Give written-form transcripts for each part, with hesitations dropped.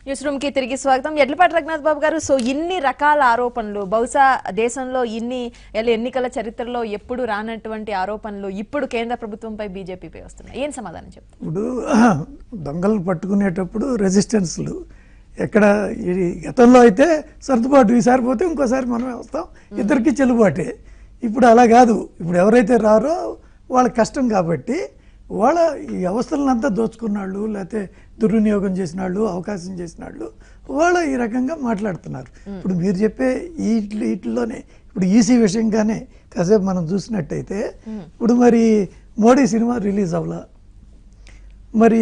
News room కి తిరిగి స్వాగతం. ఎడ్లపాటి రఘునాథ్ బాబు గారు, సో ఇన్ని రకాల ఆరోపణలు, బహుశా దేశంలో ఎన్నికల చరిత్రలో ఎప్పుడు రానటువంటి ఆరోపణలు ఇప్పుడు కేంద్ర ప్రభుత్వంపై బీజేపీపై వస్తున్నాయి. ఏం సమాధానం చెప్తారు? ఇప్పుడు దొంగలు పట్టుకునేటప్పుడు రెసిస్టెన్స్లు ఎక్కడ గతంలో అయితే సర్దుబాటు, ఈసారి పోతే ఇంకోసారి మనమే వస్తాం, ఇద్దరికి చెల్లుబాటే. ఇప్పుడు అలా కాదు. ఇప్పుడు ఎవరైతే రారో వాళ్ళకి కష్టం కాబట్టి వాళ్ళ ఈ వ్యవస్థలంతా దోచుకున్నాళ్ళు, లేకపోతే దుర్వినియోగం చేసిన వాళ్ళు, అవకాశం చేసిన వాళ్ళు వాళ్ళు ఈ రకంగా మాట్లాడుతున్నారు. ఇప్పుడు మీరు చెప్పే వీటిలోనే ఇప్పుడు ఈసీ విషయంగానే కాసేపు మనం చూసినట్టయితే ఇప్పుడు మరి మోడీ సినిమా రిలీజ్ అవ్వలా, మరి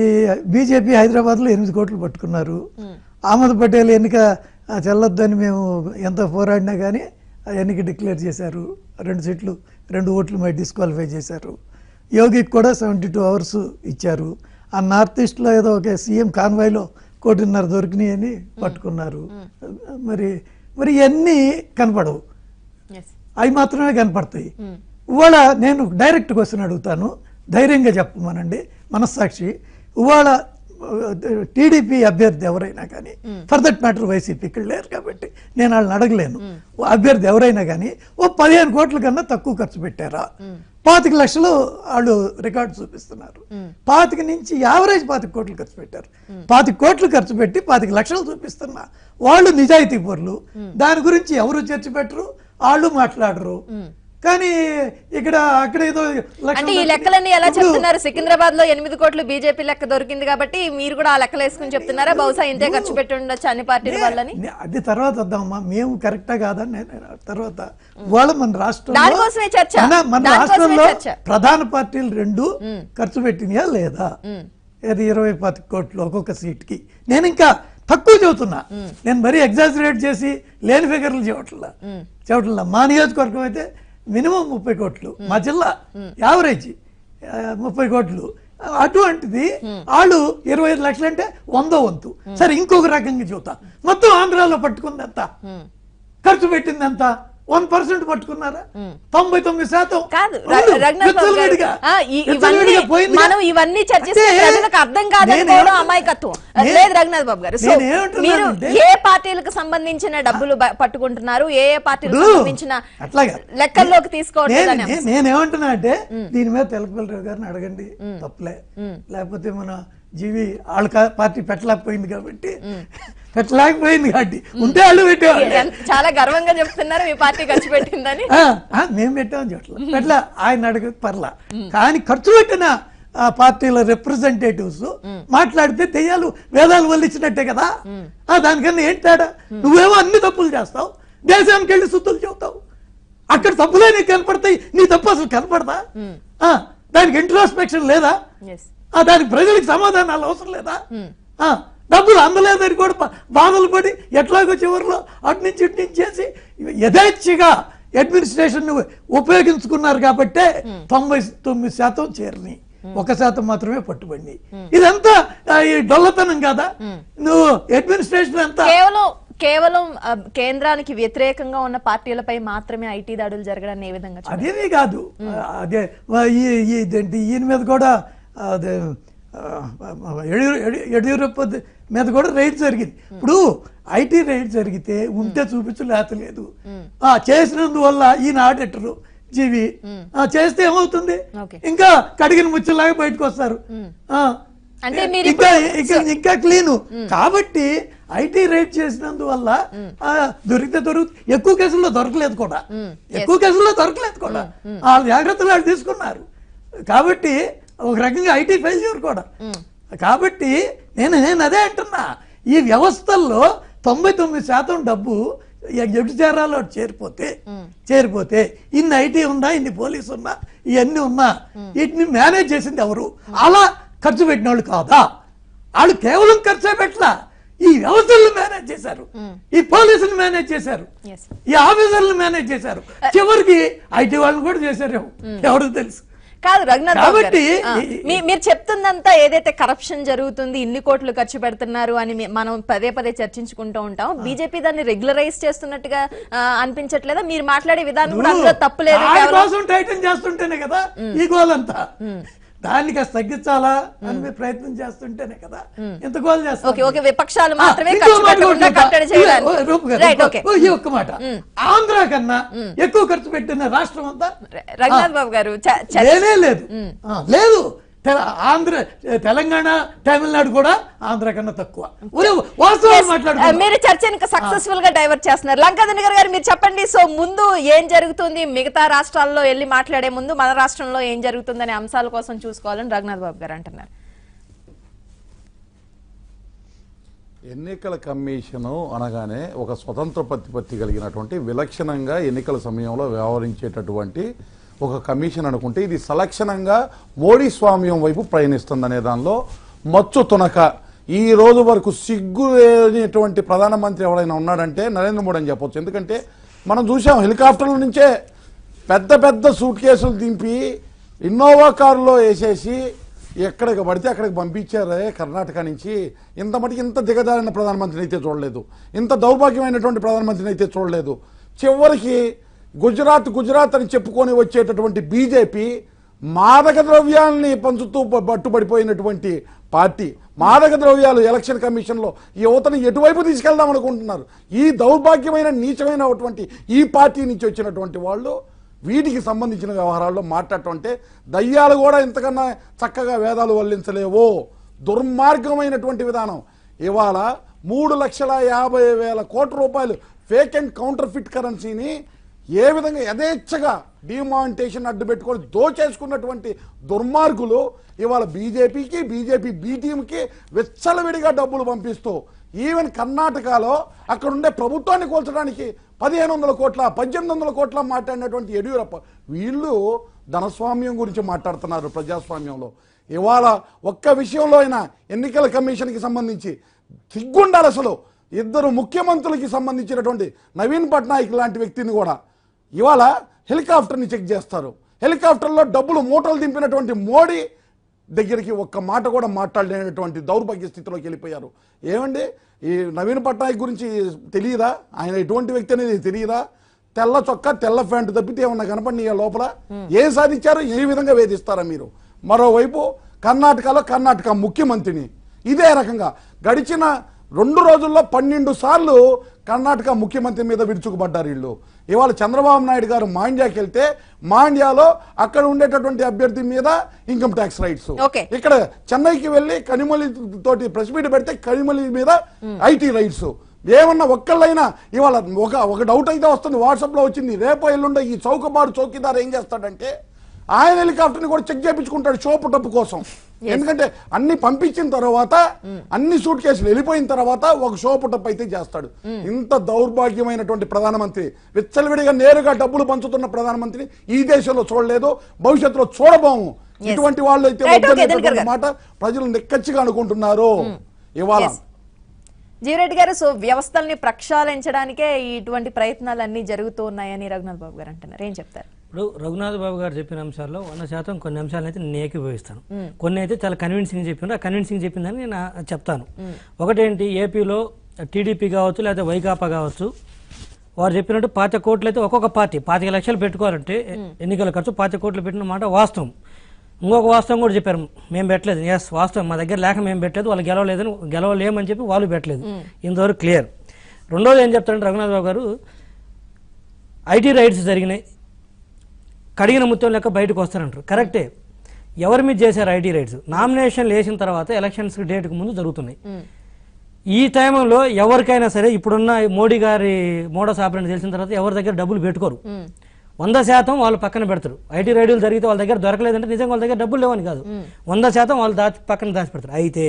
బీజేపీ హైదరాబాద్లో 8 కోట్లు పట్టుకున్నారు. అహ్మద్ పటేల్ ఎన్నిక చెల్లొద్దని మేము ఎంత పోరాడినా కానీ ఆ ఎన్నిక డిక్లేర్ చేశారు. 2 సీట్లు 2 ఓట్లు మరి డిస్క్వాలిఫై చేశారు. యోగికి కూడా 72 అవర్స్ ఇచ్చారు. ఆ నార్త్ ఈస్ట్లో ఏదో ఒక సీఎం కాన్వాయ్లో 1.5 కోటి దొరికినాయి అని పట్టుకున్నారు. మరి ఇవన్నీ కనపడవు, అవి మాత్రమే కనపడతాయి. ఇవాళ నేను డైరెక్ట్ క్వశ్చన్ అడుగుతాను, ధైర్యంగా చెప్పమనండి మనస్సాక్షి. ఇవాళ టీడీపీ అభ్యర్థి ఎవరైనా కానీ, ఫర్ దట్ మ్యాటర్ వైసీపీ ఇక్కడ లేరు కాబట్టి నేను వాళ్ళని అడగలేను, అభ్యర్థి ఎవరైనా కానీ ఓ 15 కోట్ల కన్నా తక్కువ ఖర్చు పెట్టారా? 25 లక్షలు వాళ్ళు రికార్డు చూపిస్తున్నారు. 25 నుంచి యావరేజ్ 25 కోట్లు ఖర్చు పెట్టారు. 25 కోట్లు ఖర్చు పెట్టి 25 లక్షలు చూపిస్తున్నా వాళ్ళు నిజాయితీ పరులు. దాని గురించి ఎవరు చర్చ పెట్టరు, వాళ్ళు మాట్లాడరు. కానీ ఇక్కడ అక్కడ ఏదో అంటే ఈ లెక్కలన్నీ ఎలా చెప్తున్నారు? సికింద్రాబాద్ లో 8 కోట్లు బీజేపీ లెక్క దొరికింది కాబట్టి మీరు కూడా ఆ లెక్కలు వేసుకుని చెప్తున్నారా? బహుశా ఇంతే ఖర్చు పెట్టి ఉండొచ్చు అన్ని పార్టీల వాళ్ళని. అది తర్వాత వద్దామమ్మా, మేము కరెక్టా కాదని తర్వాత వాళ్ళ మన రాష్ట్రంలో మన రాష్ట్రంలో ప్రధాన పార్టీలు 2 ఖర్చు పెట్టినయా లేదా? అది 20-25 కోట్లు ఒక్కొక్క సీట్ కి. నేను ఇంకా తక్కువ చెబుతున్నా, నేను మరీ ఎగ్జాజరేట్ చేసి లేని ఫిగర్లు చెప్పట్లా. మా నియోజకవర్గం అయితే మినిమం 30 కోట్లు, మా జిల్లా యావరేజ్ 30 కోట్లు. అటువంటిది వాళ్ళు 25 లక్షలు అంటే 100వ వంతు. సరే ఇంకొక రకంగా చూద్దాం, మొత్తం ఆంధ్రాలో పట్టుకుంది ఎంత, ఖర్చు పెట్టింది ఎంత? 1% పట్టుకున్నారా? 99% కాదు. మనం ఇవన్నీ చర్చిస్తే ప్రజలకు అర్థం కాదనుకోవడం అమాయకత్వం. లేదు రఘునాథ్ బాబు గారు, మీరు ఏ పార్టీలకు సంబంధించిన డబ్బులు పట్టుకుంటున్నారు, ఏ పార్టీలకు సంబంధించిన లెక్కల్లోకి తీసుకోవట్లేదు? నేనేమంటున్నా అంటే దీని మీద తెలకపల్లి గారిని అడగండి, తప్పులే. లేకపోతే మన జీవి వాళ్ళ పార్టీ పెట్టలేకపోయింది కాబట్టి ఉంటే వాళ్ళు పెట్టేవాళ్ళు. చాలా గర్వంగా చెప్తున్నారు మీ పార్టీ ఖర్చు పెట్టిందని. మేము పెట్టామని చెప్పట్లా, పెట్టలే, ఆయన అడగ పర్లా. కానీ ఖర్చు పెట్టిన పార్టీల రిప్రజెంటేటివ్స్ మాట్లాడితే దెయ్యాలు వేదాలు వల్లించినట్టే కదా. దానికన్నా ఏంటి తేడా? నువ్వేమో అన్ని తప్పులు చేస్తావు, దేశానికి వెళ్ళి సుత్తులు చెబుతావు, అక్కడ తప్పులే నీకు కనపడతాయి, నీ తప్పు అసలు కనపడదా? దానికి ఇంట్రోస్పెక్షన్ లేదా? దానికి ప్రజలకు సమాధానాలు అవసరం లేదా? డబ్బులు అందలేదని కూడా బాధలు పడి ఎట్లాగో చివరిలో అటు నుంచి ఇటు నుంచి చేసి యథేచ్ఛగా అడ్మినిస్ట్రేషన్ ఉపయోగించుకున్నారు కాబట్టే 99% చేరినాయి, 1% మాత్రమే పట్టుబడి. ఇదంతా ఈ డొల్లతనం కదా. నువ్వు అడ్మినిస్ట్రేషన్ అంతా కేవలం కేంద్రానికి వ్యతిరేకంగా ఉన్న పార్టీలపై మాత్రమే ఐటీ దాడులు జరగడాన్ని ఏ విధంగా? అదేమీ కాదు, అదే ఈయన మీద కూడా అదే యడ్యూరప్ప మీద కూడా రైడ్ జరిగింది. ఇప్పుడు ఐటీ రైడ్ జరిగితే ఉంటే చూపించు, లేతలేదు. చేసినందువల్ల ఈయన ఆడిటరు జీవి చేస్తే ఏమవుతుంది? ఇంకా కడిగిన ముచ్చలాగా బయటకు వస్తారు, ఇంకా క్లీను. కాబట్టి ఐటీ రైడ్ చేసినందువల్ల దొరికితే ఎక్కువ కేసుల్లో దొరకలేదు కూడా, ఆ జాగ్రత్తలు వాళ్ళు తీసుకున్నారు. కాబట్టి ఒక రకంగా ఐటీ ఫెయిల్యూర్ కూడా. కాబట్టి నేను అదే అంటున్నా, ఈ వ్యవస్థల్లో 99% డబ్బు ఎటు చేరాలో చేరిపోతే ఇన్ని ఐటీ ఉన్నా, ఇన్ని పోలీసు ఉన్నా, ఇవన్నీ ఉన్నా, వీటిని మేనేజ్ చేసింది ఎవరు? అలా ఖర్చు పెట్టిన వాళ్ళు కాదా? వాళ్ళు కేవలం ఖర్చే పెట్టలా, ఈ వ్యవస్థలను మేనేజ్ చేశారు, ఈ పోలీసులు మేనేజ్ చేశారు, ఈ ఆఫీసర్లు మేనేజ్ చేశారు, చివరికి ఐటీ వాళ్ళని కూడా చేశారేమో ఎవరికి తెలుసు. కాదు రఘునాథ్, మీరు చెప్తుందంతా ఏదైతే కరప్షన్ జరుగుతుంది, ఇన్ని కోట్లు ఖర్చు పెడుతున్నారు అని మనం పదే చర్చించుకుంటూ ఉంటాం. బీజేపీ దాన్ని రెగ్యులరైజ్ చేస్తున్నట్టుగా అనిపించట్లేదా? మీరు మాట్లాడే విధానం కూడా అందులో తప్పు లేదు, చేస్తుంటేనే కదా ఈ గోలంతా. దాన్ని కాస్త తగ్గించాలా అని మీరు ప్రయత్నం చేస్తుంటేనే కదా ఎంత గోల్ చేస్తారు. ఓకే ఓకే విపక్షాలు మాత్రమే ఖర్చు పెట్టకుండా కట్టడి చేయడానికి. ఈ ఒక్క మాట, ఆంధ్ర కన్నా ఎక్కువ ఖర్చు పెట్టిన రాష్ట్రం అంతా రఘునాథ్ బాబు గారు లేనే లేదు. లేదు, ఆంధ్ర తెలంగాణ తమిళనాడు కూడా ఆంధ్ర కన్నా తక్కువ. మీరు చర్చని సక్సెస్ఫుల్ గా డైవర్ట్ చేస్తున్నారు. లంకాధర్ గారు మీరు చెప్పండి. సో ముందు ఏం జరుగుతుంది, మిగతా రాష్ట్రాల్లో వెళ్ళి మాట్లాడే ముందు మన రాష్ట్రంలో ఏం జరుగుతుందనే అంశాల కోసం చూసుకోవాలని రఘునాథ్ బాబు గారు అంటున్నారు. ఎన్నికల కమిషను అనగానే ఒక స్వతంత్ర ప్రతిపత్తి కలిగినటువంటి విలక్షణంగా ఎన్నికల సమయంలో వ్యవహరించేటటువంటి ఒక కమిషన్ అనుకుంటే ఇది సలక్షణంగా మోడీ స్వామ్యం వైపు ప్రయాణిస్తుందనే దానిలో మచ్చు తునక. ఈ రోజు వరకు సిగ్గు లేనటువంటి ప్రధానమంత్రి ఎవరైనా ఉన్నాడంటే నరేంద్ర మోడీ అని చెప్పొచ్చు. ఎందుకంటే మనం చూసాం హెలికాప్టర్ల నుంచే పెద్ద పెద్ద సూట్ కేసులు దింపి ఇన్నోవా కారులో వేసేసి ఎక్కడికి పడితే అక్కడికి పంపించారే కర్ణాటక నుంచి. ఇంత మటుకు ఇంత దిగజారిన ప్రధానమంత్రిని అయితే చూడలేదు, ఇంత దౌర్భాగ్యమైనటువంటి ప్రధానమంత్రిని అయితే చూడలేదు. చివరికి గుజరాత్ అని చెప్పుకొని వచ్చేటటువంటి బీజేపీ మాదక ద్రవ్యాలని పంచుతూ పట్టుబడిపోయినటువంటి పార్టీ. మాదక ద్రవ్యాలు ఎలక్షన్ కమిషన్లో యువతను ఎటువైపు తీసుకెళ్దాం అనుకుంటున్నారు. ఈ దౌర్భాగ్యమైన నీచమైనటువంటి ఈ పార్టీ నుంచి వచ్చినటువంటి వాళ్ళు వీటికి సంబంధించిన వ్యవహారాల్లో మాట్లాడటం అంటే దయ్యాలు కూడా ఇంతకన్నా చక్కగా వేదాలు వల్లించలేవో. దుర్మార్గమైనటువంటి విధానం. ఇవాళ 3,50,000 కోట్ల రూపాయలు ఫేక్ అండ్ కౌంటర్ ఫిట్ కరెన్సీని ఏ విధంగా యథేచ్ఛగా డిమానిటేషన్ అడ్డు పెట్టుకొని దోచేసుకున్నటువంటి దుర్మార్గులు ఇవాళ బీజేపీ బీ టీంకి విచ్చలవిడిగా డబ్బులు పంపిస్తూ ఈవెన్ కర్ణాటకలో అక్కడ ఉండే ప్రభుత్వాన్ని కూల్చడానికి 1,500 కోట్ల 1,800 కోట్ల మాట్లాడినటువంటి యడియూరప్ప వీళ్ళు ధనస్వామ్యం గురించి మాట్లాడుతున్నారు ప్రజాస్వామ్యంలో. ఇవాళ ఒక్క విషయంలో అయినా ఎన్నికల కమిషన్కి సంబంధించి సిగ్గుండాలి. అసలు ఇద్దరు ముఖ్యమంత్రులకి సంబంధించినటువంటి నవీన్ పట్నాయక్ లాంటి వ్యక్తిని కూడా ఇవాళ హెలికాప్టర్ని చెక్ చేస్తారు. హెలికాప్టర్లో డబ్బులు మూటలు దింపినటువంటి మోడీ దగ్గరికి ఒక్క మాట కూడా మాట్లాడలేనటువంటి దౌర్భాగ్య స్థితిలోకి వెళ్ళిపోయారు. ఏమండి ఈ నవీన్ పట్నాయక్ గురించి తెలియదా? ఆయన ఎటువంటి వ్యక్తి అనేది తెలియదా? తెల్ల చొక్కా తెల్ల ప్యాంటు తప్పితే ఏమన్నా కనపడినాయా లోపల? ఏం సాధించారో ఏ విధంగా వేధిస్తారా మీరు? మరోవైపు కర్ణాటక ముఖ్యమంత్రిని ఇదే రకంగా గడిచిన 2 రోజుల్లో 12 సార్లు కర్ణాటక ముఖ్యమంత్రి మీద విరుచుకుపడ్డారు వీళ్ళు. ఇవాళ చంద్రబాబు నాయుడు గారు మాండ్యాకి వెళ్తే మాండ్యాలో అక్కడ ఉండేటటువంటి అభ్యర్థి మీద ఇన్కమ్ ట్యాక్స్ రైట్స్, ఇక్కడ చెన్నైకి వెళ్లి కనిమొళి తోటి ప్రెస్ మీట్ పెడితే కనిమొళి మీద ఐటీ రైట్స్. ఏమన్నా ఒక్కళ్ళైనా ఇవాళ ఒక డౌట్ అయితే వస్తుంది, వాట్సాప్ లో వచ్చింది. రేపో ఎల్లుండో ఈ చౌకదారు ఏం చేస్తాడంటే ఆయన హెలికాప్టర్ని కూడా చెక్ చేయించుకుంటాడు షోపు టప్పు కోసం. ఎందుకంటే అన్ని పంపించిన తర్వాత అన్ని సూట్ కేసులు వెళ్ళిపోయిన తర్వాత ఒక షోపు టప్పు అయితే చేస్తాడు. ఇంత దౌర్భాగ్యమైనటువంటి ప్రధానమంత్రి, విచ్చలవిడిగా నేరుగా డబ్బులు పంచుతున్న ప్రధానమంత్రి ఈ దేశంలో చూడలేదు, భవిష్యత్తులో చూడబోము. ఇటువంటి వాళ్ళు అయితే మాట ప్రజలు నిక్కచ్చిగా అనుకుంటున్నారు ఇవాళ. జీవరెడ్డి గారు, సో వ్యవస్థల్ని ప్రక్షాళించడానికే ఇటువంటి ప్రయత్నాలు అన్ని జరుగుతూ ఉన్నాయని రఘునాథ్ బాబు గారు అంటున్నారు. ఏం చెప్తారు? ఇప్పుడు రఘునాథ్ బాబు గారు చెప్పిన అంశాల్లో 100% కొన్ని అంశాలను అయితే నేను ఏకీభవిస్తాను. కొన్ని అయితే చాలా కన్విన్సింగ్ చెప్పినారు. ఆ కన్విన్సింగ్ చెప్పిందని నేను చెప్తాను. ఒకటేంటి, ఏపీలో టీడీపీ కావచ్చు లేకపోతే వైకాపా కావచ్చు, వారు చెప్పినట్టు 25 కోట్లు అయితే ఒక్కొక్క పార్టీ 25 లక్షలు పెట్టుకోవాలంటే ఎన్నికల ఖర్చు 25 కోట్లు పెట్టిన మాట వాస్తవం. ఇంకొక వాస్తవం కూడా చెప్పారు, మేము పెట్టలేదు. ఎస్ వాస్తవం, మా దగ్గర లేక మేము పెట్టలేదు, వాళ్ళు గెలవలేమని చెప్పి వాళ్ళు పెట్టలేదు. ఇంతవరకు క్లియర్. రెండోది ఏం చెప్తారంటే రఘునాథ్ బాబు గారు, ఐటీ రైట్స్ జరిగినాయి, కడిగిన ముత్యం లెక్క బయటకు వస్తారంటారు. కరెక్టే. ఎవరి మీద చేశారు ఐటీ రైట్స్? నామినేషన్లు వేసిన తర్వాత ఎలక్షన్స్ డేట్కి ముందు జరుగుతున్నాయి. ఈ టైంలో ఎవరికైనా సరే ఇప్పుడున్న మోడీ గారి మోడస్ ఆపరేషన్ తెలిసిన తర్వాత ఎవరి దగ్గర డబ్బులు పెట్టుకోరు. 100% వాళ్ళు పక్కన పెడతారు. ఐటీ రైడ్లు జరిగితే వాళ్ళ దగ్గర దొరకలేదంటే నిజంగా వాళ్ళ దగ్గర డబ్బులు లేవని కాదు, 100% వాళ్ళు పక్కన దాచి పెడతారు. అయితే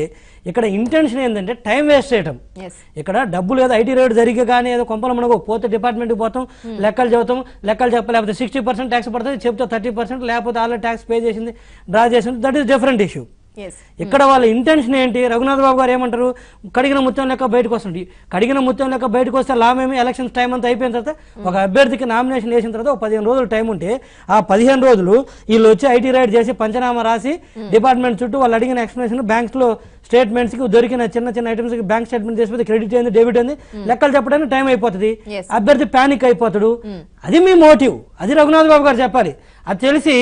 ఇక్కడ ఇంటెన్షన్ ఏంటంటే టైం వేస్ట్ చేయటం. ఇక్కడ డబ్బులు ఏదో ఐటీ రైడ్ జరిగగానే ఏదో కొంపలు మనకు పోతే డిపార్ట్మెంట్కి పోతాం, లెక్కలు చెబుతాం, లెక్కలు చెప్పలేకపోతే 60% ట్యాక్స్ పడుతుంది, చెప్తే 30%, లేకపోతే ఆల్రెడీ ట్యాక్స్ పే చేసింది, డ్రా చేసింది, దట్ ఈస్ డిఫరెంట్ ఇష్యూ. ఇక్కడ వాళ్ళ ఇంటెన్షన్ ఏంటి? రఘునాథ్ బాబు గారు ఏమంటారు, కడిగిన ముత్యం లెక్క బయటకు వస్తుంది. కడిగిన ముత్యం లెక్క బయటకు వస్తే లామేమి, ఎలక్షన్స్ టైం అంతా అయిపోయిన తర్వాత ఒక అభ్యర్థికి నామినేషన్ వేసిన తర్వాత ఒక 15 రోజులు టైం ఉంటే ఆ 15 రోజులు వీళ్ళు వచ్చి ఐటీ రైడ్ చేసి పంచనామా రాసి డిపార్ట్మెంట్ చుట్టూ వాళ్ళు అడిగిన ఎక్స్ప్లెనేషన్ బ్యాంక్స్ లో స్టేట్మెంట్స్ కి దొరికిన చిన్న ఐటమ్స్ కి బ్యాంక్ స్టేట్మెంట్ చేసిపోతే క్రెడిట్ అయింది, డెబిట్ అయింది, లెక్కలు చెప్పడానికి టైం అయిపోతుంది. అభ్యర్థి ప్యానిక్ అయిపోతాడు. అది మీ మోటివ్, అది రఘునాథ్ బాబు గారు చెప్పాలి. అది తెలిసి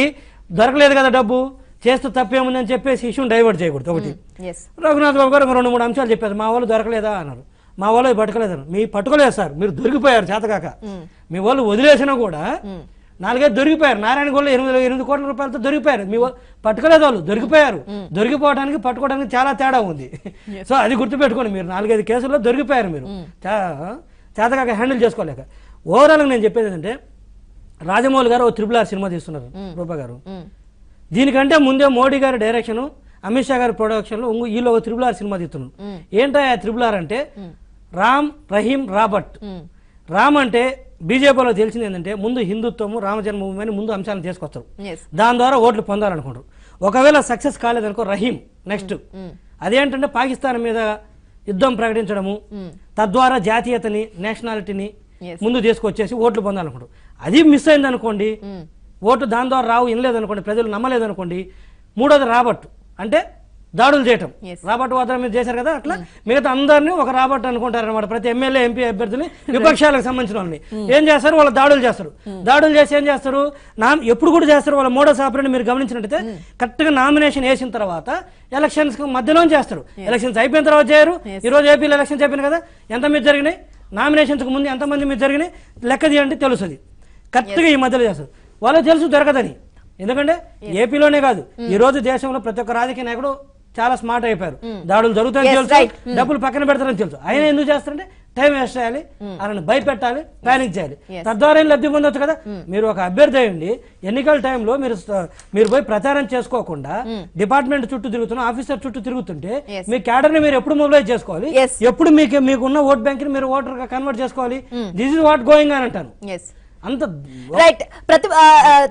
దొరకలేదు కదా డబ్బు, చేస్తే తప్పేముందని చెప్పేసి ఇష్యూని డైవర్ట్ చేయకూడదు. ఒకటి yes రఘునాథ్ బాబు గారు 2-3 అంశాలు చెప్పారు. మా వాళ్ళు దొరకలేదా అన్నారు, మా వాళ్ళు పట్టుకోలేదన్నారు. మీ పట్టుకోలేదు సార్, మీరు దొరికిపోయారు చేతకాక. మీ వాళ్ళు వదిలేసినా కూడా 4-5 దొరికిపోయారు. నారాయణగూడలో 8 కోట్ల రూపాయలతో దొరికిపోయారు. మీ పట్టుకోలేదు, వాళ్ళు దొరికిపోయారు. దొరికిపోవడానికి పట్టుకోవడానికి చాలా తేడా ఉంది. సో అది గుర్తుపెట్టుకోండి, మీరు 4-5 కేసుల్లో దొరికిపోయారు. మీరు చేతకాక హ్యాండిల్ చేసుకోలేక. ఓవరాల్గా నేను చెప్పేది ఏంటంటే, రాజమౌళి గారు RRR సినిమా తీస్తున్నారు రూపా గారు. దీనికంటే ముందే మోడీ గారి డైరెక్షన్, అమిత్ షా గారి ప్రొడక్షన్ లో వీళ్ళు ఒక RRR సినిమా తీస్తున్నారు. ఏంటో RRR అంటే రామ్ రహీం రాబర్ట్. రామ్ అంటే బీజేపీలో తెలిసింది ఏంటంటే ముందు హిందుత్వము రామ జన్మభూమి అని ముందు అంశాలను తీసుకొస్తారు, దాని ద్వారా ఓట్లు పొందాలనుకుంటారు. ఒకవేళ సక్సెస్ కాలేదనుకో రహీం నెక్స్ట్. అదేంటంటే పాకిస్తాన్ మీద యుద్ధం ప్రకటించడము, తద్వారా జాతీయతని నేషనాలిటీని ముందు తీసుకొచ్చేసి ఓట్లు పొందాలనుకుంటారు. అది మిస్ అయింది అనుకోండి, ఓటు దాని ద్వారా రావు వినలేదనుకోండి, ప్రజలు నమ్మలేదనుకోండి, మూడోది రాబర్ట్ అంటే దాడులు చేయటం. రాబర్ట్ వాద్రా మీద చేశారు కదా, అట్లా మిగతా అందరినీ ఒక రాబర్ట్ అనుకుంటారనమాట. ప్రతి ఎమ్మెల్యే ఎంపీ అభ్యర్థులు విపక్షాలకు సంబంధించిన వాళ్ళని ఏం చేస్తారు, వాళ్ళు దాడులు చేస్తారు. దాడులు చేసి ఏం చేస్తారు, ఎప్పుడు కూడా చేస్తారు వాళ్ళ మోడస్ ఆపరేషన్. మీరు గమనించినట్టయితే కరెక్ట్ గా నామినేషన్ వేసిన తర్వాత ఎలక్షన్స్ మధ్యలో చేస్తారు. ఎలక్షన్స్ అయిపోయిన తర్వాత చేయరు. ఈ రోజు ఏపీలో ఎలక్షన్స్ అయిపోయినాయి కదా, ఎంత మీద జరిగినాయి, నామినేషన్స్ కు ముందు ఎంతమంది మీద జరిగినాయి లెక్క తీయండి తెలుస్తుంది. కరెక్ట్ గా ఈ మధ్యలో చేస్తారు. వాళ్ళు తెలుసు దొరకదని. ఎందుకంటే ఏపీలోనే కాదు, ఈ రోజు దేశంలో ప్రతి ఒక్క రాజకీయ నాయకుడు చాలా స్మార్ట్ అయిపోయారు. దాడులు జరుగుతాయని తెలుసు, డబ్బులు పక్కన పెడతారని తెలుసు. ఆయన ఎందుకు చేస్తారంటే టైం వేస్ట్ చేయాలి, ఆయన భయపెట్టాలి, ప్యానిక్ చేయాలి, తద్వారా లబ్ధి పొందొచ్చు కదా. మీరు ఒక అభ్యర్థి అయ్యండి, ఎన్నికల టైంలో మీరు పోయి ప్రచారం చేసుకోకుండా డిపార్ట్మెంట్ చుట్టూ తిరుగుతున్న ఆఫీసర్ చుట్టూ తిరుగుతుంటే మీ క్యాడర్ ని మీరు ఎప్పుడు మొబిలైజ్ చేసుకోవాలి, ఎప్పుడు మీకున్న ఓట్ బ్యాంక్ ని మీరు ఓటర్ గా కన్వర్ట్ చేసుకోవాలి. దిస్ ఇస్ వాట్ గోయింగ్ అని అంటాను. అంత రైట్.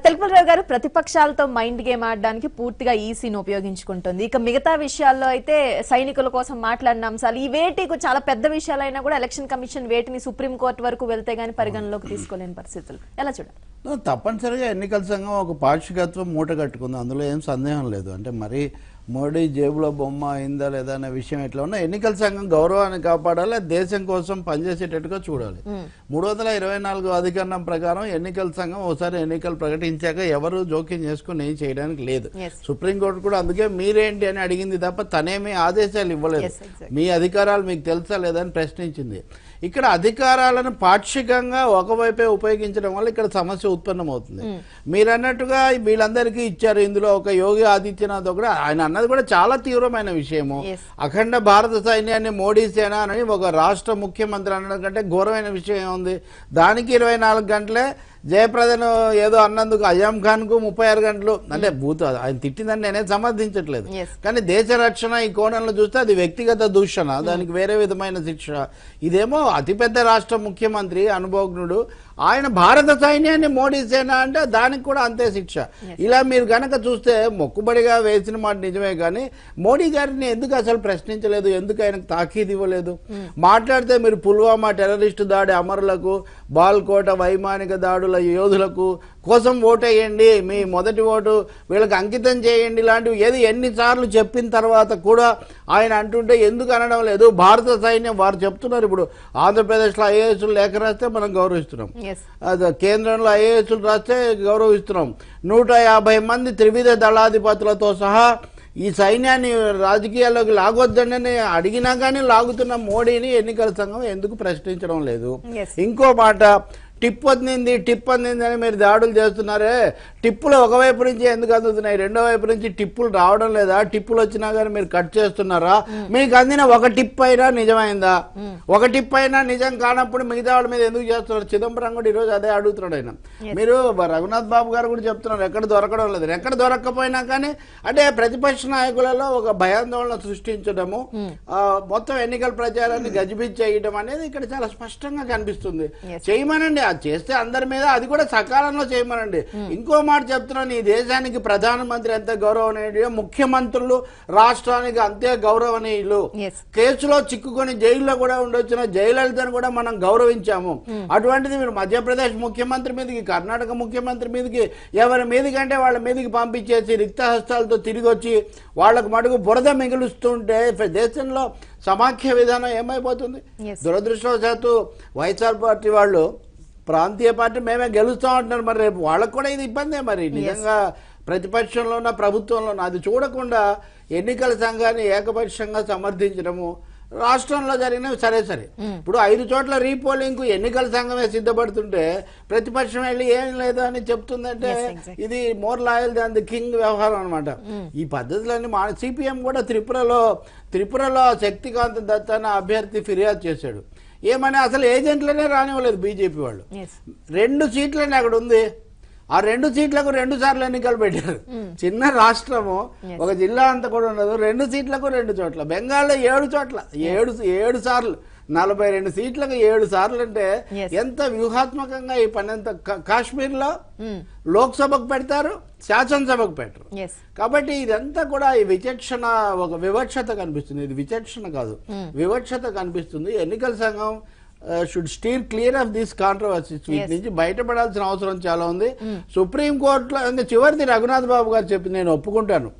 తెలుగురావు గారు, ప్రతిపక్షాలతో మైండ్ గేమ్ ఆడడానికి పూర్తిగా ఈసీని ఉపయోగించుకుంటుంది. ఇక మిగతా విషయాల్లో అయితే సైనికుల కోసం మాట్లాడిన అంశాలు, ఈ వేటికి చాలా పెద్ద విషయాలైనా కూడా ఎలక్షన్ కమిషన్ వేటిని సుప్రీంకోర్టు వరకు వెళ్తే గానీ పరిగణలోకి తీసుకోలేని పరిస్థితులు ఎలా చూడాలి? తప్పనిసరిగా ఎన్నికల సంఘం ఒక పాక్షికత్వం మూట కట్టుకుంది, అందులో ఏం సందేహం లేదు. అంటే మరి మోడీ జేబులో బొమ్మ అయిందా లేదా అనే విషయం ఎట్లా ఉన్నా ఎన్నికల సంఘం గౌరవాన్ని కాపాడాలి, దేశం కోసం పనిచేసేటట్టుగా చూడాలి. 324 అధికరణం ప్రకారం ఎన్నికల సంఘం ఒకసారి ఎన్నికలు ప్రకటించాక ఎవరు జోక్యం చేసుకుని ఏం చేయడానికి లేదు. సుప్రీంకోర్టు కూడా అందుకే మీరేంటి అని అడిగింది తప్ప తనేమీ ఆదేశాలు ఇవ్వలేదు. మీ అధికారాలు మీకు తెలుసా లేదా అని ప్రశ్నించింది. ఇక్కడ అధికారాలను పాక్షికంగా ఒకవైపే ఉపయోగించడం వల్ల ఇక్కడ సమస్య ఉత్పన్నమవుతుంది. మీరు అన్నట్టుగా వీళ్ళందరికీ ఇచ్చారు. ఇందులో ఒక యోగి ఆదిత్యనాథ్ కూడా ఆయన అన్నది కూడా చాలా తీవ్రమైన విషయము. అఖండ భారత సైన్యాన్ని మోడీ సేన అని ఒక రాష్ట్ర ముఖ్యమంత్రి అనడం కంటే ఘోరమైన విషయం ఏముంది. దానికి 24 గంటలే జయప్రదను ఏదో అన్నందుకు అజాం ఖాన్ కు 36 గంటలు అంటే భూత ఆయన తిట్టిందని నేనే సమర్థించట్లేదు. కానీ దేశ రక్షణ ఈ కోణంలో చూస్తే అది వ్యక్తిగత దూషణ, దానికి వేరే విధమైన శిక్ష. ఇదేమో అతిపెద్ద రాష్ట్ర ముఖ్యమంత్రి అనుభవజ్ఞుడు, ఆయన భారత సైన్యాన్ని మోడీ సేన అంటే దానికి కూడా అంతే శిక్ష. ఇలా మీరు గనక చూస్తే మొక్కుబడిగా వేసిన మాట నిజమే, కానీ మోడీ గారిని ఎందుకు అసలు ప్రశ్నించలేదు, ఎందుకు ఆయనకు తాకీదు ఇవ్వలేదు? మాట్లాడితే మీరు పుల్వామా టెర్రరిస్టు దాడి అమరులకు, బాల్కోట వైమానిక దాడుల యోధులకు కోసం ఓటేయండి, మీ మొదటి ఓటు వీళ్ళకి అంకితం చేయండి లాంటివి ఏది ఎన్నిసార్లు చెప్పిన తర్వాత కూడా ఆయన అంటుంటే ఎందుకు అనడం లేదు? భారత సైన్యం వారు చెప్తున్నారు. ఇప్పుడు ఆంధ్రప్రదేశ్లో ఐఏఎస్లు లేఖ రాస్తే మనం గౌరవిస్తున్నాం, కేంద్రంలో ఐఏఎస్లు రాస్తే గౌరవిస్తున్నాం. 150 మంది త్రివిధ దళాధిపతులతో సహా ఈ సైన్యాన్ని రాజకీయాల్లోకి లాగొద్దని అడిగినా కానీ లాగుతున్న మోడీని ఎన్నికల సంఘం ఎందుకు ప్రశ్నించడం లేదు? ఇంకో మాట, టిప్ అందింది అని మీరు దాడులు చేస్తున్నారే, టిప్పులు ఒకవైపు నుంచి ఎందుకు అందుతున్నాయి, రెండో వైపు నుంచి టిప్పులు రావడం లేదా? టిప్పులు వచ్చినా కానీ మీరు కట్ చేస్తున్నారా? మీకు అందిన ఒక టిప్ అయినా నిజమైందా? ఒక టిప్ అయినా నిజం కానప్పుడు మిగతా వాళ్ళ మీద ఎందుకు చేస్తున్నారు? చిదంబరం కూడా ఈరోజు అదే అడుగుతున్నాడు ఆయన. మీరు రఘునాథ్ బాబు గారు కూడా చెప్తున్నారు ఎక్కడ దొరకడం లేదు. ఎక్కడ దొరక్కపోయినా కానీ అంటే ప్రతిపక్ష నాయకులలో ఒక భయాందోళన సృష్టించడము, మొత్తం ఎన్నికల ప్రచారాన్ని గజిబిజి చేయడం అనేది ఇక్కడ చాలా స్పష్టంగా కనిపిస్తుంది. చేయమనండి, అది చేస్తే అందరి మీద, అది కూడా సకాలంలో చేయమనండి. ఇంకో మాట చెప్తున్నాను, ఈ దేశానికి ప్రధానమంత్రి ఎంత గౌరవనీయుడు, ముఖ్యమంత్రులు రాష్ట్రానికి అంతే గౌరవనీయులు. కేసులో చిక్కుకొని జైల్లో కూడా ఉండొచ్చిన జయలలితను కూడా మనం గౌరవించాము. అటువంటిది మీరు మధ్యప్రదేశ్ ముఖ్యమంత్రి మీదకి, కర్ణాటక ముఖ్యమంత్రి మీదకి, ఎవరి మీదకంటే వాళ్ళ మీదకి పంపించేసి రిక్తహస్తాలతో తిరిగి వచ్చి వాళ్లకు మడుగు బురద మిగులుస్తుంటే దేశంలో సమాఖ్య విధానం ఏమైపోతుంది? దురదృష్టవశాత్తు వైఎస్ఆర్ పార్టీ వాళ్ళు ప్రాంతీయ పార్టీ మేమే గెలుస్తాం అంటున్నారు. మరి రేపు వాళ్ళకు కూడా ఇది ఇబ్బందే. మరి నిజంగా ప్రతిపక్షంలో ఉన్న ప్రభుత్వంలో ఉన్న, అది చూడకుండా ఎన్నికల సంఘాన్ని ఏకపక్షంగా సమర్థించడము, రాష్ట్రంలో జరిగినవి సరే. ఇప్పుడు 5 చోట్ల రీపోలింగ్ కు ఎన్నికల సంఘమే సిద్ధపడుతుంటే ప్రతిపక్షం వెళ్ళి ఏం లేదు అని చెప్తుందంటే ఇది more loyal than the king వ్యవహారం అనమాట. ఈ పద్ధతులన్నీ సిపిఎం కూడా త్రిపురలో శక్తికాంత్ దత్ అనే అభ్యర్థి ఫిర్యాదు చేశాడు. ఏమని అసలు ఏజెంట్లనే రానివ్వలేదు బీజేపీ వాళ్ళు. 2 సీట్లని అక్కడ ఉంది. ఆ 2 సీట్లకు 2 సార్లు ఎన్నికలు పెట్టారు. చిన్న రాష్ట్రము, ఒక జిల్లా అంతా కూడా ఉండదు. 2 సీట్లకు 2 చోట్ల. బెంగాల్లో 7 చోట్ల 7 సార్లు 42 సీట్లకు 7 సార్లు అంటే ఎంత వ్యూహాత్మకంగా ఈ పని అంతా. కాశ్మీర్ లో లోక్సభకు పెడతారు, శాసనసభకు పెట్టరు. కాబట్టి ఇదంతా కూడా ఈ విచక్షణ, ఒక వివక్షత కనిపిస్తుంది. ఇది విచక్షణ కాదు, వివక్షత కనిపిస్తుంది. ఎన్నికల సంఘం should stir clear of this controversies. వీటి నుంచి బయటపడాల్సిన అవసరం చాలా ఉంది. సుప్రీంకోర్టులో ఇంకా చివరిది రఘునాథ్ బాబు గారు చెప్పింది నేను ఒప్పుకుంటాను.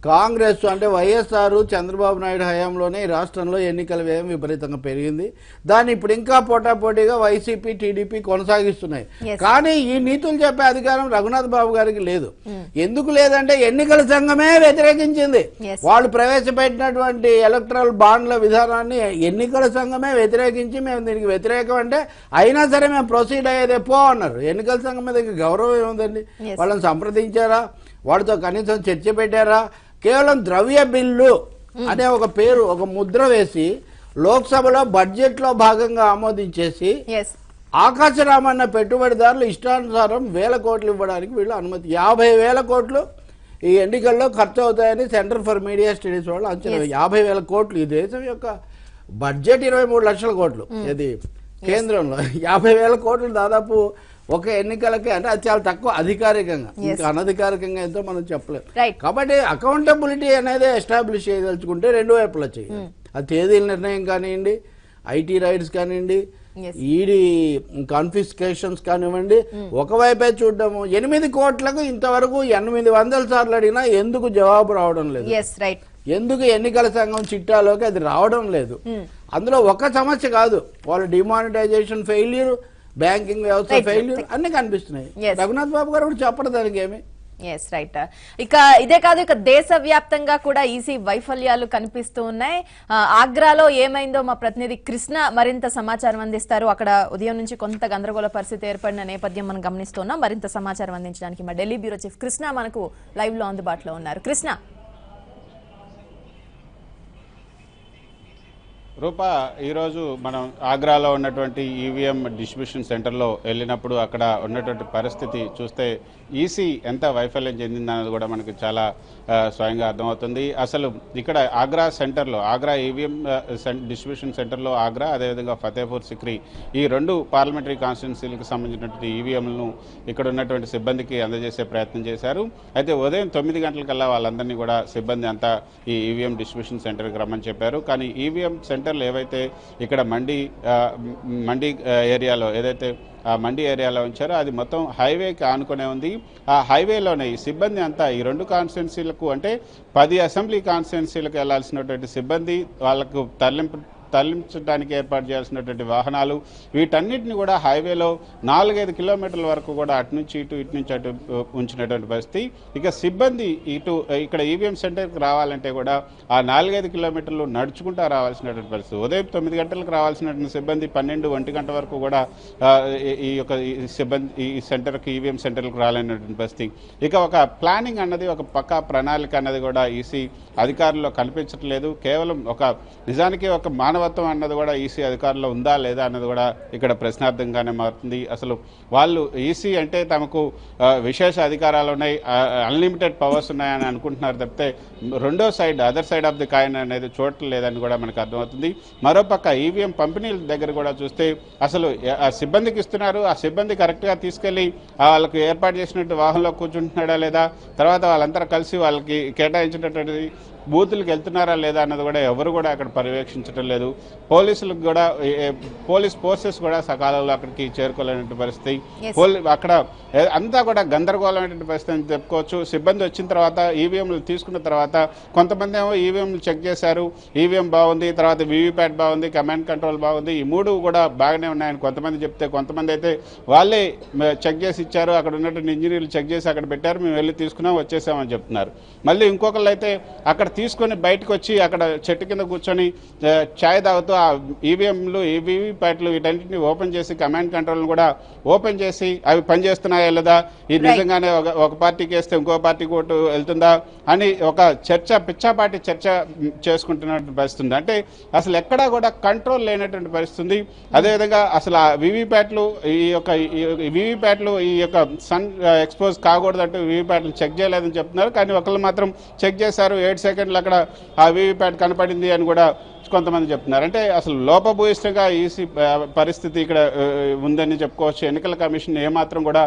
కాంగ్రెస్ అంటే వైఎస్ఆర్ చంద్రబాబు నాయుడు హయాంలోనే ఈ రాష్ట్రంలో ఎన్నికల వ్యయం విపరీతంగా పెరిగింది. దాన్ని ఇప్పుడు ఇంకా పోటాపోటీగా వైసీపీ టీడీపీ కొనసాగిస్తున్నాయి. కానీ ఈ నీతులు చెప్పే అధికారం రఘునాథ్ బాబు గారికి లేదు. ఎందుకు లేదంటే ఎన్నికల సంఘమే వ్యతిరేకించింది. వాళ్ళు ప్రవేశపెట్టినటువంటి ఎలక్ట్రల్ బాండ్ల విధానాన్ని ఎన్నికల సంఘమే వ్యతిరేకించి మేము దీనికి వ్యతిరేకం అంటే అయినా సరే మేము ప్రొసీడ్ అయ్యేదే పో అన్నారు. ఎన్నికల సంఘం మీద గౌరవం ఏముందండి? వాళ్ళని సంప్రదించారా? వాడితో కనీసం చర్చ పెట్టారా? కేవలం ద్రవ్య బిల్లు అనే ఒక పేరు, ఒక ముద్ర వేసి లోక్సభలో బడ్జెట్ లో భాగంగా ఆమోదించేసి ఆకాశరామన్న పెట్టుబడిదారులు ఇష్టానుసారం 1000 కోట్లు ఇవ్వడానికి వీళ్ళు అనుమతి. 50,000 కోట్లు ఈ ఎన్నికల్లో ఖర్చు అవుతాయని సెంటర్ ఫర్ మీడియా స్టడీస్ వాళ్ళు అంచనా. 50,000 కోట్లు. ఈ దేశం యొక్క బడ్జెట్ 23 లక్షల కోట్లు. ఇది కేంద్రంలో 50,000 కోట్లు దాదాపు ఒక ఎన్నికలకే, అంటే అది చాలా తక్కువ అధికారికంగా. ఇంకా అనధికారికంగా ఎంతో మనం చెప్పలేము. కాబట్టి అకౌంటబిలిటీ అనేది ఎస్టాబ్లిష్ చేయదలుచుకుంటే 2 వైపులా చేయాలి. ఆ తేదీల నిర్ణయం కానివ్వండి, ఐటీ రైట్స్ కానివ్వండి, ఈడీ కాన్ఫిస్కేషన్స్ కానివ్వండి, ఒకవైపే చూడడము. 8 కోట్లకు ఇంతవరకు 800 సార్లు అడిగినా ఎందుకు జవాబు రావడం లేదు? ఎందుకు ఎన్నికల సంఘం చిట్టాలోకి అది రావడం లేదు? అందులో ఒక సమస్య కాదు, వాళ్ళ డిమానిటైజేషన్ ఫెయిల్యూర్, బ్యాంకింగ్ వ్యవస్థ ఫెయిల్యూర్ అన్ని కనిపిస్తున్నాయి. రఘునాథ్ బాబు గారు కూడా చెప్పడం దానికి ఏమి. ఇక ఇదే కాదు, ఇక దేశవ్యాప్తంగా కూడా ఈసీ వైఫల్యాలు కనిపిస్తూ ఉన్నాయి. ఆగ్రాలో ఏమైందో మా ప్రతినిధి కృష్ణ మరింత సమాచారం అందిస్తారు. అక్కడ ఉదయం నుంచి కొంత గందరగోళ పరిస్థితి ఏర్పడిన నేపథ్యం మనం గమనిస్తున్నాం. మరింత సమాచారం అందించడానికి మా ఢిల్లీ బ్యూరో చీఫ్ కృష్ణ మనకు లైవ్ లో అందుబాటులో ఉన్నారు. కృష్ణ. రూపా, ఈరోజు మనం ఆగ్రాలో ఉన్నటువంటి ఈవీఎం డిస్ట్రిబ్యూషన్ సెంటర్లో వెళ్ళినప్పుడు అక్కడ ఉన్నటువంటి పరిస్థితి చూస్తే ఈసీ ఎంత వైఫల్యం చెందిందన్నది కూడా మనకు చాలా స్వయంగా అర్థమవుతుంది. అసలు ఇక్కడ ఆగ్రా సెంటర్లో, ఆగ్రా ఈవీఎం డిస్ట్రిబ్యూషన్ సెంటర్లో ఆగ్రా, అదేవిధంగా ఫతేపూర్ సిక్రీ, ఈ 2 పార్లమెంటరీ కాన్స్టిట్యున్సీలకు సంబంధించినటువంటి ఈవీఎంలను ఇక్కడ ఉన్నటువంటి సిబ్బందికి అందజేసే ప్రయత్నం చేశారు. అయితే ఉదయం 9 గంటలకల్లా వాళ్ళందరినీ కూడా సిబ్బంది అంతా ఈ ఈవీఎం డిస్ట్రిబ్యూషన్ సెంటర్కి రమ్మని చెప్పారు. కానీ ఈవీఎం సెంటర్లు ఏవైతే ఇక్కడ మండి ఏరియాలో ఏదైతే ఆ మండి ఏరియాలో ఉంచారో అది మొత్తం హైవేకి ఆనుకునే ఉంది. ఆ హైవేలోనే ఈ సిబ్బంది అంతా ఈ 2 కాన్స్టిట్యున్సీలకు, అంటే 10 అసెంబ్లీ కాన్స్టిట్యున్సీలకు వెళ్లాల్సినటువంటి సిబ్బంది, వాళ్లకు తరలించడానికి ఏర్పాటు చేయాల్సినటువంటి వాహనాలు, వీటన్నిటిని కూడా హైవేలో 4-5 కిలోమీటర్ల వరకు కూడా అటు నుంచి అటు ఉంచినటువంటి పరిస్థితి. ఇక సిబ్బంది ఇక్కడ ఈవీఎం సెంటర్కి రావాలంటే కూడా ఆ 4-5 కిలోమీటర్లు నడుచుకుంటూ రావాల్సినటువంటి పరిస్థితి. ఉదయం 9 గంటలకు రావాల్సినటువంటి సిబ్బంది 12-1 గంట వరకు కూడా ఈ సెంటర్కి, ఈవీఎం సెంటర్లకు రాలేనటువంటి పరిస్థితి. ఇక ఒక ప్లానింగ్ అన్నది, ఒక పక్కా ప్రణాళిక అన్నది కూడా ఈసీ అధికారుల్లో కనిపించట్లేదు. కేవలం నిజానికి ఒక మానవత్వం అన్నది కూడా ఈసీ అధికారుల్లో ఉందా లేదా అన్నది కూడా ఇక్కడ ప్రశ్నార్థంగానే మారుతుంది. అసలు వాళ్ళు ఈసీ అంటే తమకు విశేష అధికారాలు ఉన్నాయి, అన్లిమిటెడ్ పవర్స్ ఉన్నాయని అనుకుంటున్నారు తప్పితే రెండో side, other side of the coin అనేది చూడలేదని కూడా మనకు అర్థమవుతుంది. మరోపక్క ఈవీఎం పంపిణీల దగ్గర కూడా చూస్తే అసలు ఆ సిబ్బందికి ఇస్తున్నారు, ఆ సిబ్బంది కరెక్ట్గా తీసుకెళ్లి వాళ్ళకు ఏర్పాటు చేసినట్టు వాహనంలో కూర్చుంటున్నాడా లేదా, తర్వాత వాళ్ళంతా కలిసి వాళ్ళకి కేటాయించినటువంటి బూతులకు వెళ్తున్నారా లేదా అన్నది కూడా ఎవరు కూడా అక్కడ పర్యవేక్షించడం లేదు. పోలీసులకు కూడా పోలీస్ ఫోర్సెస్ కూడా సకాలంలో అక్కడికి చేరుకోలేనటువంటి పరిస్థితి. అక్కడ అంతా కూడా గందరగోళమైనటువంటి పరిస్థితి అని చెప్పుకోవచ్చు. సిబ్బంది వచ్చిన తర్వాత ఈవీఎంలు తీసుకున్న తర్వాత కొంతమంది ఏమో ఈవీఎంలు చెక్ చేశారు, ఈవీఎం బాగుంది, తర్వాత వీవీప్యాట్ బాగుంది, కమాండ్ కంట్రోల్ బాగుంది, ఈ మూడు కూడా బాగానే ఉన్నాయని కొంతమంది చెప్తే, కొంతమంది అయితే వాళ్ళే చెక్ చేసి ఇచ్చారు, అక్కడ ఉన్నటువంటి ఇంజనీర్లు చెక్ చేసి అక్కడ పెట్టారు, మేము వెళ్ళి తీసుకున్నాం వచ్చేసామని చెప్తున్నారు. మళ్ళీ ఇంకొకళ్ళు అయితే అక్కడ తీసుకొని బయటకు వచ్చి అక్కడ చెట్టు కింద కూర్చొని ఛాయ్ తాగుతూ ఆ ఈవీఎంలు వీవీప్యాట్లు వీటన్నింటినీ ఓపెన్ చేసి కమాండ్ కంట్రోల్ని కూడా ఓపెన్ చేసి అవి పనిచేస్తున్నాయా లేదా, ఇది నిజంగానే ఒక పార్టీకి వేస్తే ఇంకో పార్టీకి ఓటు వెళ్తుందా అని ఒక చర్చ, పిచ్చాపాటి చర్చ చేసుకుంటున్నటువంటి పరిస్థితి. అంటే అసలు ఎక్కడా కూడా కంట్రోల్ లేనటువంటి పరిస్థితి. అదేవిధంగా అసలు ఆ వీవీప్యాట్లు ఈ యొక్క సన్ ఎక్స్పోజ్ కాకూడదంటూ వీవీప్యాట్లు చెక్ చేయలేదని చెప్తున్నారు. కానీ ఒకళ్ళు మాత్రం చెక్ చేశారు, 7 సెకండ్లు అక్కడ ఆ వీవీప్యాట్ కనపడింది అని కూడా కొంతమంది చెప్తున్నారు. అంటే అసలు లోపభూయిష్టంగా ఈసీ పరిస్థితి ఇక్కడ ఉందని చెప్పుకోవచ్చు. ఎన్నికల కమిషన్ ఏమాత్రం కూడా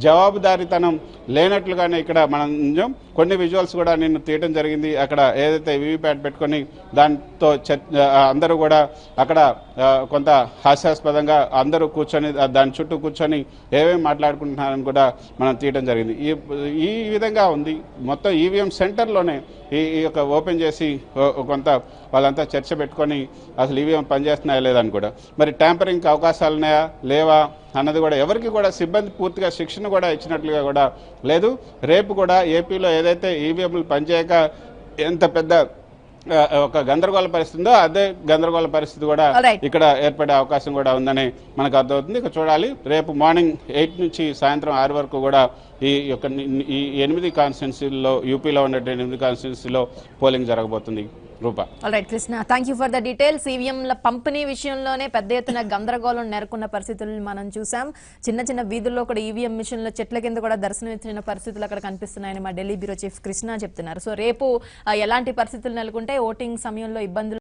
జవాబుదారీతనం లేనట్లుగానే ఇక్కడ మనం కొన్ని విజువల్స్ కూడా నిన్ను తీయడం జరిగింది. అక్కడ ఏదైతే వీవీప్యాట్ పెట్టుకొని దాంతో అందరూ కూడా అక్కడ కొంత హాస్యాస్పదంగా అందరూ కూర్చొని దాని చుట్టూ కూర్చొని ఏమేమి మాట్లాడుకుంటున్నారని కూడా మనం తీయడం జరిగింది. ఈ విధంగా ఉంది. మొత్తం ఈవీఎం సెంటర్లోనే ఈ యొక్క ఓపెన్ చేసి కొంత వాళ్ళంతా చర్చ పెట్టుకొని అసలు ఈవీఎం పనిచేస్తున్నాయా లేదని కూడా, మరి ట్యాంపరింగ్కి అవకాశాలు ఉన్నాయా లేవా అన్నది కూడా ఎవరికి కూడా సిబ్బంది పూర్తిగా శిక్షణ కూడా ఇచ్చినట్లుగా కూడా లేదు. రేపు కూడా ఏపీలో ఏదైతే ఈవీఎంలు పనిచేయక ఎంత పెద్ద ఒక గందరగోళ పరిస్థితి ఉందో అదే గందరగోళ పరిస్థితి కూడా ఇక్కడ ఏర్పడే అవకాశం కూడా ఉందని మనకు అర్థమవుతుంది. ఇక చూడాలి, రేపు మార్నింగ్ 8 నుంచి సాయంత్రం 6 వరకు కూడా ఈ 8 కాన్స్టిట్యున్సీల్లో, యూపీలో ఉన్న 8 కాన్స్టిట్యున్సీలో పోలింగ్ జరగబోతుంది. Rupa. Alright Krishna, thank you for the details. ఈవీఎంల పంపిణీ విషయంలోనే పెద్ద ఎత్తున గందరగోళం నెలకొన్న పరిస్థితులను మనం చూసాం. చిన్న చిన్న వీధుల్లో కూడా ఈవీఎం మిషన్లో చెట్ల కింద కూడా దర్శనమిచ్చిన పరిస్థితులు అక్కడ కనిపిస్తున్నాయని మా ఢిల్లీ బ్యూరో చీఫ్ కృష్ణ చెప్తున్నారు. సో రేపు ఎలాంటి పరిస్థితులు నెలకొంటే ఓటింగ్ సమయంలో ఇబ్బందులు